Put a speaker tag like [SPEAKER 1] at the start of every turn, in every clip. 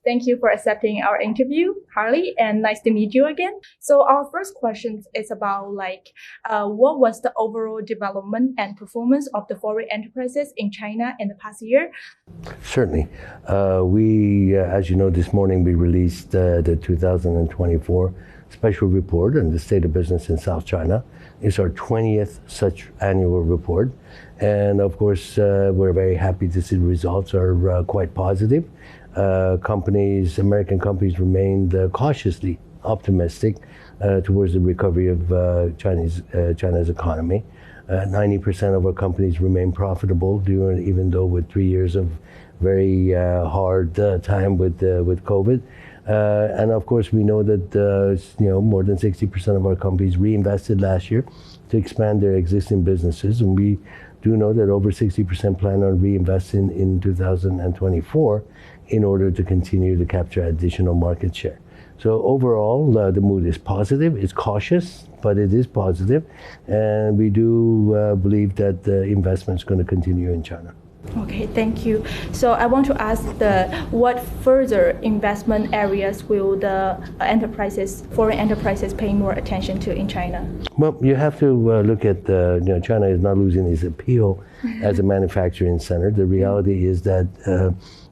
[SPEAKER 1] Thank you for accepting our interview, Harley, and nice to meet you again. So our first question is about what was the overall development and performance of the foreign enterprises in China in the past year?
[SPEAKER 2] Certainly. As you know, this morning we released the 2024 special report on the state of business in South China. It's our 20th such annual report. And of course, we're very happy to see the results are quite positive. American companies remained cautiously optimistic towards the recovery of China's economy. 90% of our companies remain profitable, even though with 3 years of very hard time with COVID. And of course, we know that more than 60% of our companies reinvested last year to expand their existing businesses, and we do know that over 60% plan on reinvesting in 2024 in order to continue to capture additional market share. So overall, the mood is positive. It's cautious, but it is positive, and we do believe that the investment is going to continue in China.
[SPEAKER 1] Okay, thank you. So I want to ask what further investment areas will the foreign enterprises pay more attention to in China?
[SPEAKER 2] Well, you have to look at China is not losing its appeal as a manufacturing center. The reality is that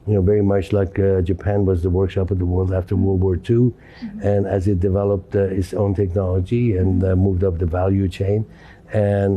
[SPEAKER 2] very much like Japan was the workshop of the world after World War II, and as it developed its own technology and moved up the value chain, and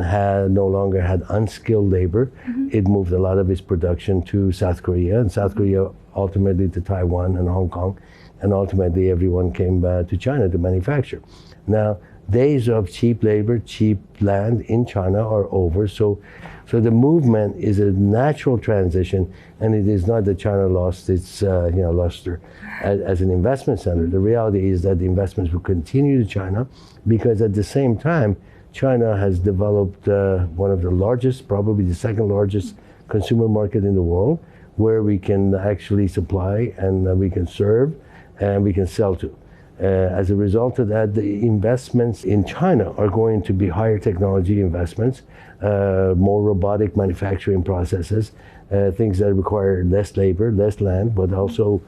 [SPEAKER 2] no longer had unskilled labor, it moved a lot of its production to South Korea, and South Korea ultimately to Taiwan and Hong Kong, and ultimately everyone came to China to manufacture. Now, days of cheap labor, cheap land in China are over, so the movement is a natural transition, and it is not that China lost its luster as an investment center. The reality is that the investments will continue to China, because at the same time, China has developed one of the largest, probably the second largest consumer market in the world, where we can actually supply and we can serve and we can sell to. As a result of that, the investments in China are going to be higher technology investments, more robotic manufacturing processes, things that require less labor, less land, but also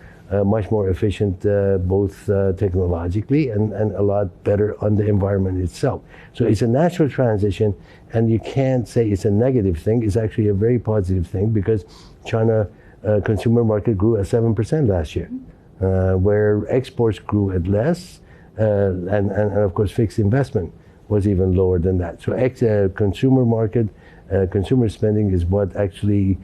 [SPEAKER 2] much more efficient both technologically and a lot better on the environment itself. So it's a natural transition, and you can't say it's a negative thing. It's actually a very positive thing, because China consumer market grew at 7% last year, where exports grew at less, and of course fixed investment was even lower than that. So consumer market, consumer spending is what actually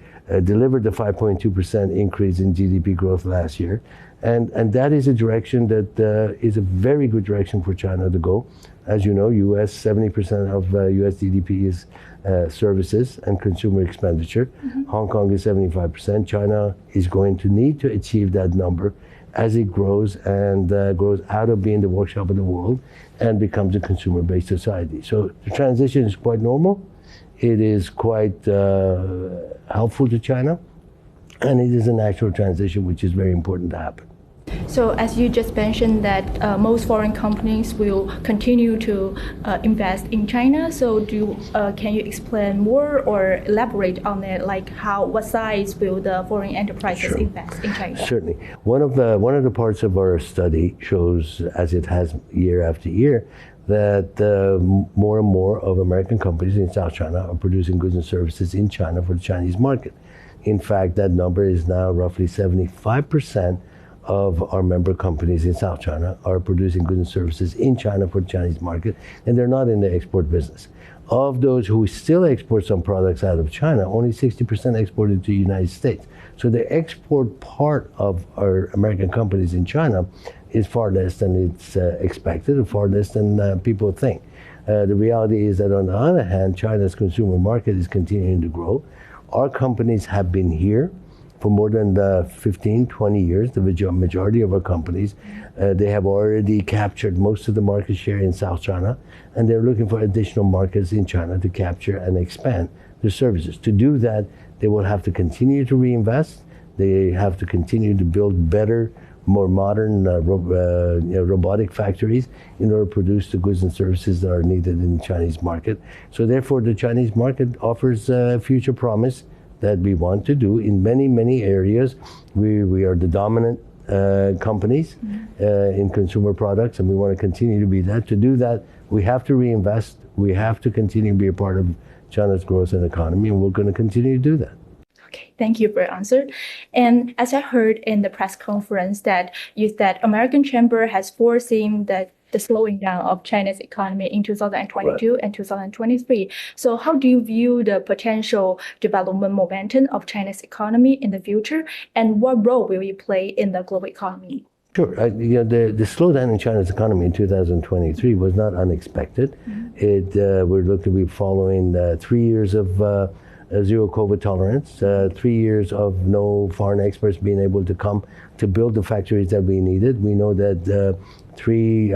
[SPEAKER 2] delivered the 5.2% increase in GDP growth last year. And that is a direction that is a very good direction for China to go. As you know, 70% of US GDP is services and consumer expenditure. Hong Kong is 75%. China is going to need to achieve that number as it grows and grows out of being the workshop of the world and becomes a consumer-based society. So the transition is quite normal. It is quite helpful to China, and it is a natural transition which is very important to happen.
[SPEAKER 1] So as you just mentioned that most foreign companies will continue to invest in China, so can you explain more or elaborate on it, like what size will the foreign enterprises invest in China?
[SPEAKER 2] Certainly. One of the parts of our study shows, as it has year after year, that more and more of American companies in South China are producing goods and services in China for the Chinese market. In fact, that number is now roughly 75% of our member companies in South China are producing goods and services in China for the Chinese market, and they're not in the export business. Of those who still export some products out of China, only 60% exported to the United States. So the export part of our American companies in China is far less than it's expected, and far less than people think. The reality is that on the other hand, China's consumer market is continuing to grow. Our companies have been here for more than 15, 20 years, the majority of our companies. They have already captured most of the market share in South China, and they're looking for additional markets in China to capture and expand their services. To do that, they will have to continue to reinvest. They have to continue to build better, more modern robotic factories in order to produce the goods and services that are needed in the Chinese market. So therefore, the Chinese market offers future promise that we want to do in many, many areas. We are the dominant companies in consumer products, and we want to continue to be that. To do that, we have to reinvest. We have to continue to be a part of China's growth and economy, and we're going to continue to do that.
[SPEAKER 1] Okay, thank you for your answer. And as I heard in the press conference that American Chamber has foreseen that the slowing down of China's economy in 2022 and 2023. So how do you view the potential development momentum of China's economy in the future, and what role will it play in the global economy?
[SPEAKER 2] Sure. The slowdown in China's economy in 2023 was not unexpected. We're looking to be following 3 years of zero COVID tolerance, 3 years of no foreign experts being able to come to build the factories that we needed. We know that 3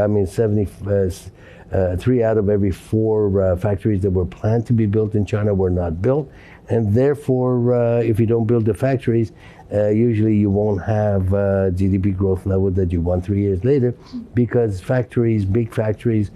[SPEAKER 2] out of every 4 factories that were planned to be built in China were not built. And therefore, if you don't build the factories, usually you won't have GDP growth level that you want 3 years later, because factories, big factories,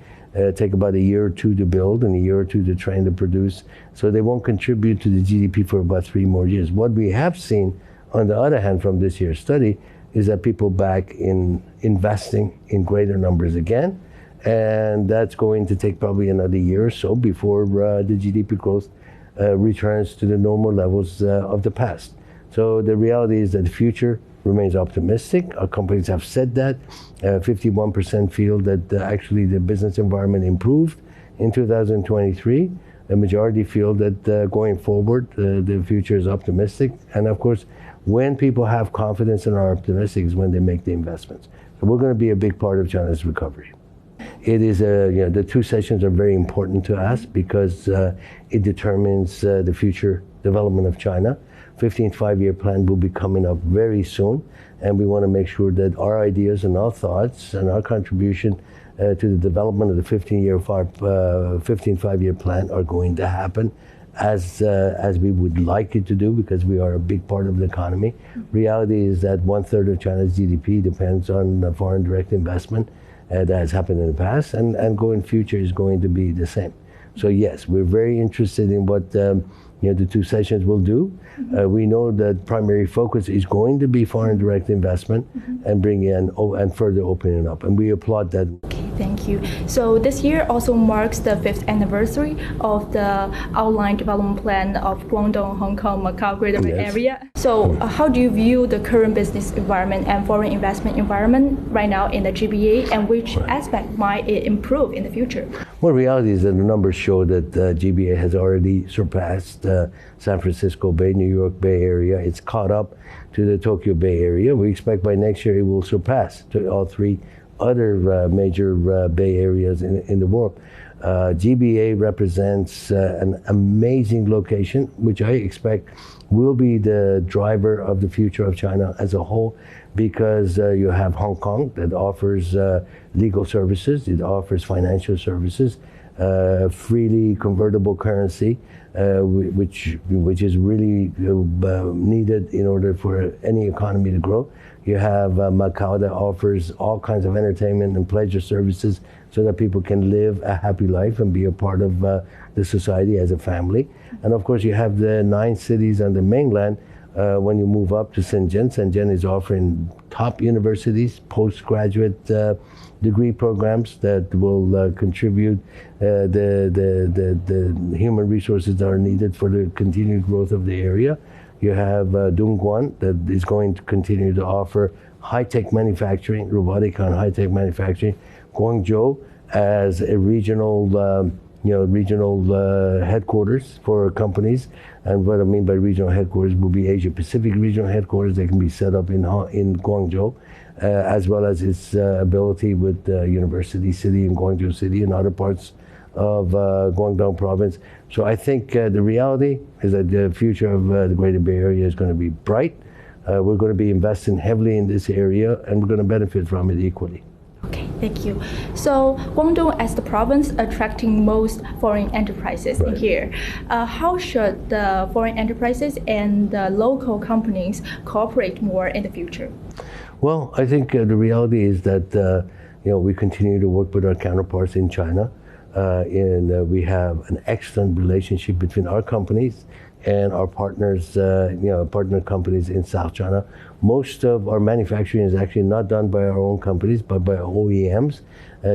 [SPEAKER 2] take about a year or 2 to build and a year or 2 to train to produce. So they won't contribute to the GDP for about 3 more years. What we have seen, on the other hand, from this year's study, is that people back in investing in greater numbers again. And that's going to take probably another year or so before the GDP growth returns to the normal levels of the past. So the reality is that the future remains optimistic. Our companies have said that. 51% feel that actually the business environment improved in 2023. The majority feel that going forward, the future is optimistic. And of course, when people have confidence and are optimistic is when they make the investments. So we're going to be a big part of China's recovery. It is the 2 sessions are very important to us because it determines the future development of China. 15th Five-Year Plan will be coming up very soon, and we want to make sure that our ideas and our thoughts and our contribution to the development of the 15th Five-Year Plan are going to happen as we would like it to do, because we are a big part of the economy. Reality is that 1/3 of China's GDP depends on foreign direct investment. That has happened in the past, and going future is going to be the same. So yes, we're very interested in what the 2 sessions will do. We know that primary focus is going to be foreign direct investment and bring in and further opening up, and we applaud that.
[SPEAKER 1] Okay, thank you. So this year also marks the 5th anniversary of the outline development plan of Guangdong, Hong Kong, Macau, Greater Bay Area. So how do you view the current business environment and foreign investment environment right now in the GBA, and which aspect might it improve in the future?
[SPEAKER 2] Well, reality is that the numbers show that GBA has already surpassed San Francisco Bay, New York Bay Area. It's caught up to the Tokyo Bay Area. We expect by next year it will surpass to all 3 other major Bay Areas in the world. GBA represents an amazing location, which I expect will be the driver of the future of China as a whole, because you have Hong Kong that offers legal services, it offers financial services, freely convertible currency, which is really needed in order for any economy to grow. You have Macau that offers all kinds of entertainment and pleasure services so that people can live a happy life and be a part of the society as a family. And of course, you have the 9 cities on the mainland. When you move up to Shenzhen, Shenzhen is offering top universities, postgraduate degree programs that will contribute the human resources that are needed for the continued growth of the area. You have Dongguan that is going to continue to offer high-tech manufacturing, robotic and high-tech manufacturing. Guangzhou as a regional headquarters for companies. And what I mean by regional headquarters will be Asia Pacific regional headquarters that can be set up in Guangzhou, as well as its ability with University City and Guangzhou City and other parts of Guangdong province. So I think the reality is that the future of the Greater Bay Area is going to be bright. We're going to be investing heavily in this area, and we're going to benefit from it equally.
[SPEAKER 1] Okay, thank you. So Guangdong as the province attracting most foreign enterprises in here. How should the foreign enterprises and the local companies cooperate more in the future?
[SPEAKER 2] Well, I think the reality is that we continue to work with our counterparts in China. We have an excellent relationship between our companies and our partners, partner companies in South China. Most of our manufacturing is actually not done by our own companies, but by OEMs,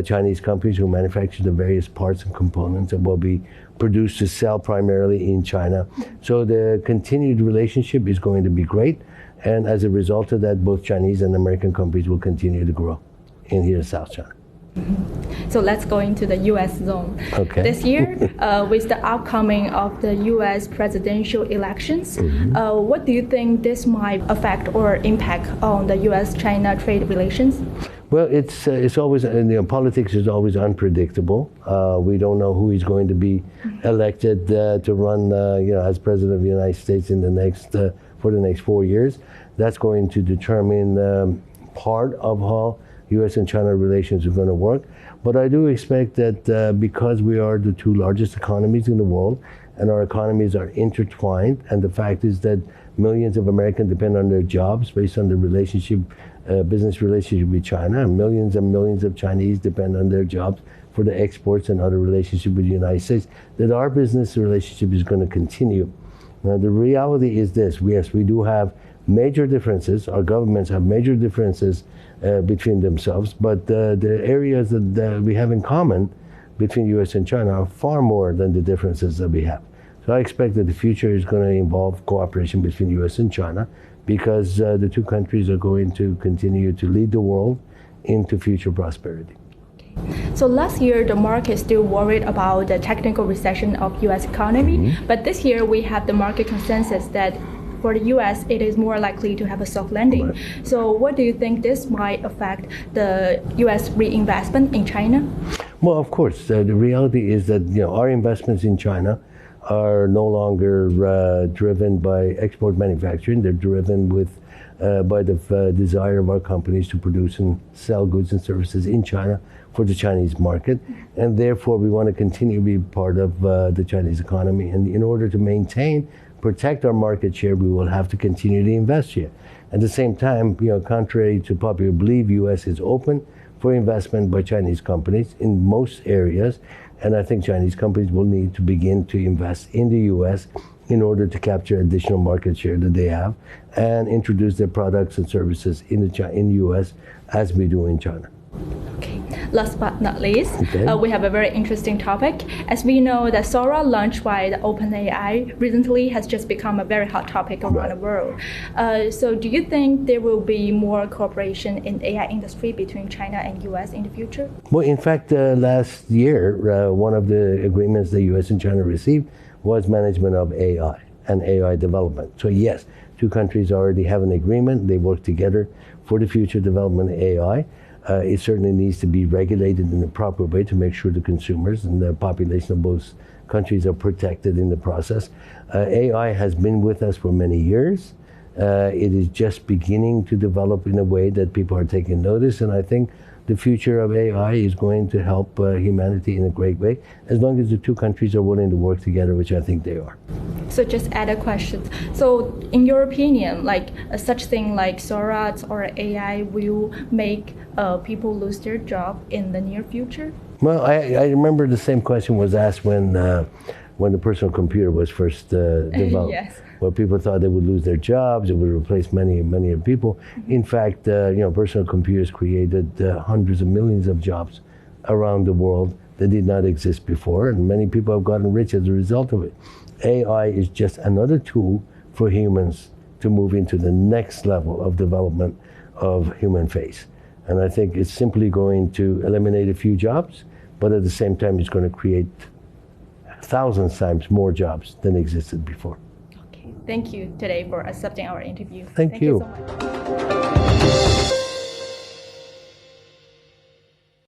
[SPEAKER 2] Chinese companies who manufacture the various parts and components that will be produced to sell primarily in China. So the continued relationship is going to be great. And as a result of that, both Chinese and American companies will continue to grow in here in South China.
[SPEAKER 1] So let's go into the U.S. zone.
[SPEAKER 2] Okay.
[SPEAKER 1] This year, with the upcoming of the U.S. presidential elections, what do you think this might affect or impact on the U.S.-China trade relations?
[SPEAKER 2] Well, it's always, politics is always unpredictable. We don't know who is going to be elected to run, as president of the United States in the next for the next 4 years. That's going to determine part of how U.S. and China relations are going to work. But I do expect that because we are the two largest economies in the world, and our economies are intertwined, and the fact is that millions of Americans depend on their jobs based on the business relationship with China, and millions of Chinese depend on their jobs for the exports and other relationship with the United States, that our business relationship is going to continue. Now, the reality is this: yes, we do have major differences. Our governments have major differences between themselves, but the areas that we have in common between U.S. and China are far more than the differences that we have. So I expect that the future is going to involve cooperation between U.S. and China, because the two countries are going to continue to lead the world into future prosperity.
[SPEAKER 1] So last year, the market still worried about the technical recession of U.S. economy, but this year we have the market consensus that for the U.S., it is more likely to have a soft landing. Right. So what do you think this might affect the U.S. reinvestment in China?
[SPEAKER 2] Well, of course, the reality is that our investments in China are no longer driven by export manufacturing. They're driven by the desire of our companies to produce and sell goods and services in China for the Chinese market, and therefore we want to continue to be part of the Chinese economy. And in order to protect our market share, we will have to continue to invest here. At the same time, contrary to popular belief, U.S. is open for investment by Chinese companies in most areas, and I think Chinese companies will need to begin to invest in the U.S. in order to capture additional market share that they have and introduce their products and services in the U.S. as we do in China.
[SPEAKER 1] Okay. Last but not least, we have a very interesting topic. As we know, the Sora launched by the OpenAI recently has just become a very hot topic around the world. So do you think there will be more cooperation in AI industry between China and US in the future?
[SPEAKER 2] Well, in fact, last year, one of the agreements the US and China received was management of AI and AI development. So yes, two countries already have an agreement. They work together for the future development of AI. It certainly needs to be regulated in the proper way to make sure the consumers and the population of both countries are protected in the process. AI has been with us for many years. It is just beginning to develop in a way that people are taking notice, and I think the future of AI is going to help humanity in a great way, as long as the two countries are willing to work together, which I think they are.
[SPEAKER 1] So just add a question. So in your opinion, such thing like Sora or AI will make people lose their job in the near future?
[SPEAKER 2] Well, I remember the same question was asked when the personal computer was first developed.
[SPEAKER 1] Yes.
[SPEAKER 2] Well, people thought they would lose their jobs, it would replace many of people. In fact, personal computers created hundreds of millions of jobs around the world that did not exist before, and many people have gotten rich as a result of it. AI is just another tool for humans to move into the next level of development of human face. And I think it's simply going to eliminate a few jobs, but at the same time, it's going to create thousands times more jobs than existed before.
[SPEAKER 1] Thank you today for accepting our interview.
[SPEAKER 2] Thank you
[SPEAKER 1] so much.